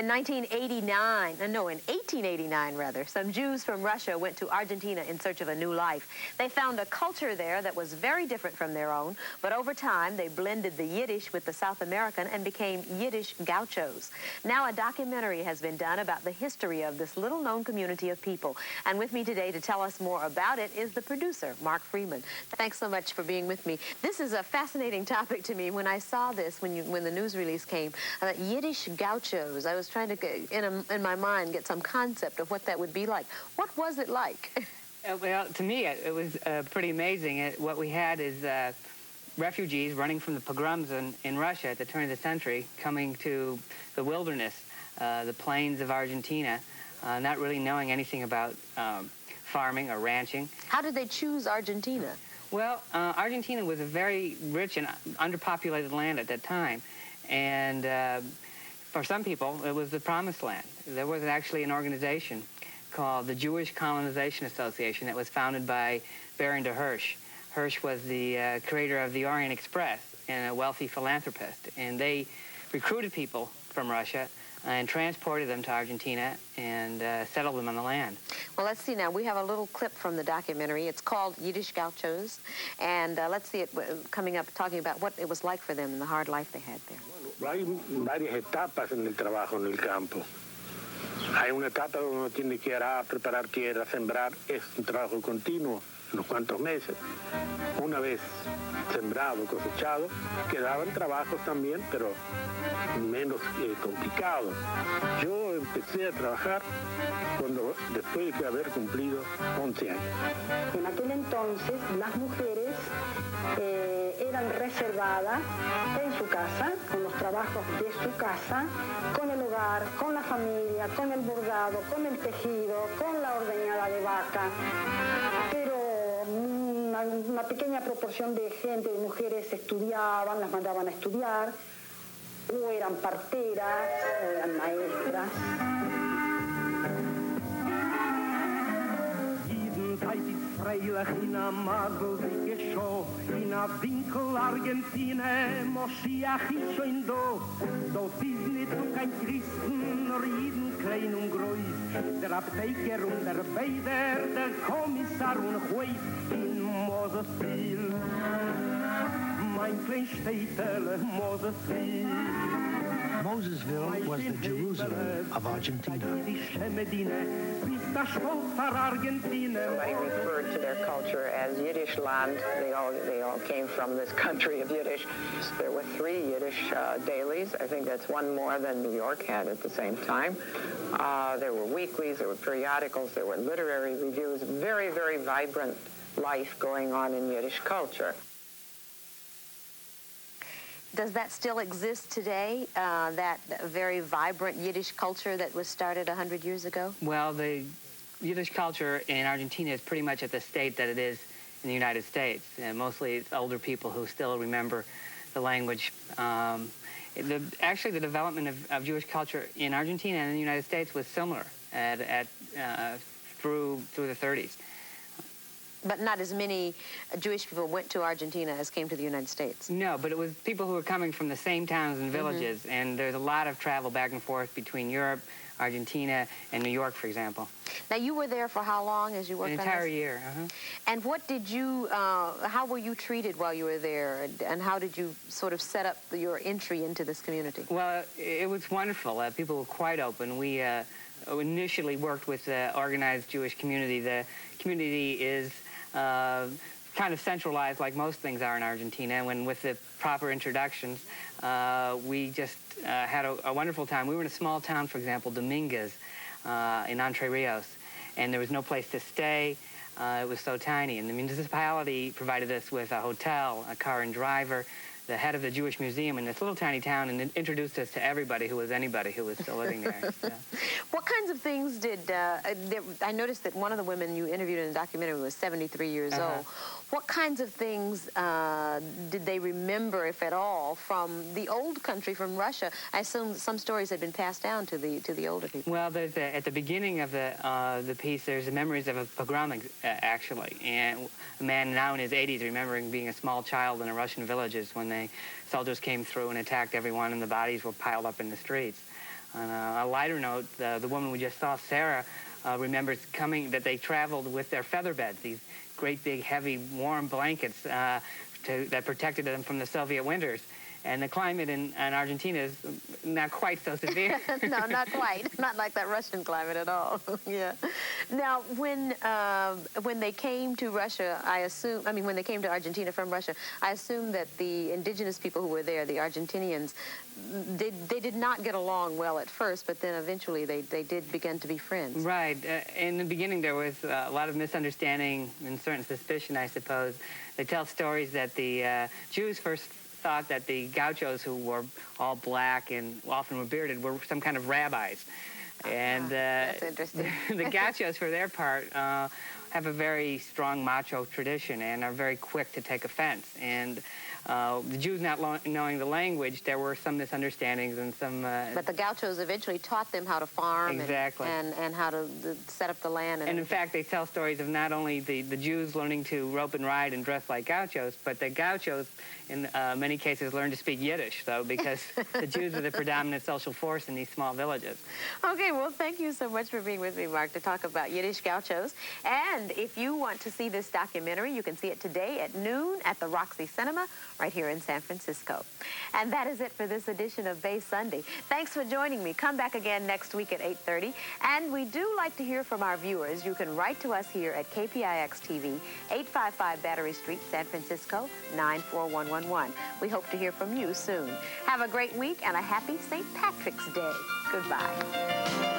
In 1989, no, in 1889 rather, some Jews from Russia went to Argentina in search of a new life. They found a culture there that was very different from their own, but over time they blended the Yiddish with the South American and became Yiddish Gauchos. Now a documentary has been done about the history of this little-known community of people. And with me today to tell us more about it is the producer, Mark Freeman. Thanks so much for being with me. This is a fascinating topic to me. When I saw this, when the news release came, Yiddish Gauchos, I was trying to, in my mind, get some concept of what that would be like. What was it like? Well, to me, it was pretty amazing. What we had is refugees running from the pogroms in Russia at the turn of the century, coming to the wilderness, the plains of Argentina, not really knowing anything about farming or ranching. How did they choose Argentina? Well, Argentina was a very rich and underpopulated land at that time, and for some people, it was the promised land. There was actually an organization called the Jewish Colonization Association that was founded by Baron de Hirsch. Hirsch was the creator of the Orient Express and a wealthy philanthropist, and they recruited people from Russia and transported them to Argentina and settled them on the land. Well, let's see now. We have a little clip from the documentary. It's called Yiddish Gauchos, and let's see it coming up, talking about what it was like for them and the hard life they had there. Hay varias etapas en el trabajo en el campo. Hay una etapa donde uno tiene que arar, preparar tierra, sembrar. Es un trabajo continuo, unos cuantos meses. Una vez sembrado, cosechado, quedaban trabajos también, pero menos complicados. Yo empecé a trabajar después de haber cumplido 11 años. En aquel entonces las mujeres eran reservadas en su casa, con los trabajos de su casa, con el hogar, con la familia, con el bordado, con el tejido, con la ordeñada de vaca. Pero una pequeña proporción de gente, de mujeres, estudiaban, las mandaban a estudiar, o eran parteras, o eran maestras. Freilich in a Masel wie geschah, in a Winkel Argentine, Moschiach ist schon da. Dort ist nicht nur kein Christen, nur jeden klein und groß. Der Apotheker und der Beider, der Kommissar und Huis in Mosesville. Mein klein Städtel, Mosesville. Mosesville was the Jerusalem of Argentina. Everybody referred to their culture as Yiddish land. They all came from this country of Yiddish. There were 3 Yiddish dailies. I think that's one more than New York had at the same time. There were weeklies, there were periodicals, there were literary reviews. Very, very vibrant life going on in Yiddish culture. Does that still exist today, that very vibrant Yiddish culture that was started 100 years ago? Well, the Yiddish culture in Argentina is pretty much at the state that it is in the United States. And mostly it's older people who still remember the language. Actually, the development of Jewish culture in Argentina and in the United States was similar through the 30s. But not as many Jewish people went to Argentina as came to the United States. No, but it was people who were coming from the same towns and villages, and there's a lot of travel back and forth between Europe, Argentina, and New York, for example. Now, you were there for how long as you worked on this? An entire year. And what did you, how were you treated while you were there, and how did you sort of set up your entry into this community? Well, it was wonderful. People were quite open. We initially worked with the organized Jewish community. The community is kind of centralized like most things are in Argentina. When with the proper introductions, we just had a wonderful time. We were in a small town, for example, Dominguez, in Entre Rios, and there was no place to stay. It was so tiny, and the municipality provided us with a hotel, a car and driver, the head of the Jewish Museum in this little tiny town, and introduced us to everybody who was anybody who was still living there. Yeah. What kinds of things did, I noticed that one of the women you interviewed in the documentary was 73 years old. What kinds of things did they remember, if at all, from the old country, from Russia? I assume some stories had been passed down to the older people. Well, there's at the beginning of the piece, there's the memories of a pogrom, actually, and a man now in his 80s remembering being a small child in a Russian villages when the soldiers came through and attacked everyone and the bodies were piled up in the streets. On a lighter note, the woman we just saw, Sarah, remembers that they traveled with their feather beds, these great big heavy warm blankets that protected them from the Soviet winters. And the climate in Argentina is not quite so severe. No, not quite. Not like that Russian climate at all. Yeah. Now, when they came to Russia, when they came to Argentina from Russia, I assume that the indigenous people who were there, the Argentinians, they did not get along well at first, but then eventually they did begin to be friends. Right. In the beginning, there was a lot of misunderstanding and certain suspicion, I suppose. They tell stories that the Jews first thought that the gauchos, who were all black and often were bearded, were some kind of rabbis. And that's interesting. The gauchos, for their part, have a very strong macho tradition and are very quick to take offense. And the Jews not knowing the language, there were some misunderstandings and some... but the gauchos eventually taught them how to farm exactly. and how to set up the land. And in fact, they tell stories of not only the Jews learning to rope and ride and dress like gauchos, but the gauchos, in many cases, learned to speak Yiddish, though, because the Jews are the predominant social force in these small villages. Okay, well, thank you so much for being with me, Mark, to talk about Yiddish Gauchos. And if you want to see this documentary, you can see it today at noon at the Roxy Cinema right here in San Francisco. And that is it for this edition of Bay Sunday. Thanks for joining me. Come back again next week at 8:30. And we do like to hear from our viewers. You can write to us here at KPIX-TV, 855 Battery Street, San Francisco, 94111. We hope to hear from you soon. Have a great week and a happy St. Patrick's Day. Goodbye.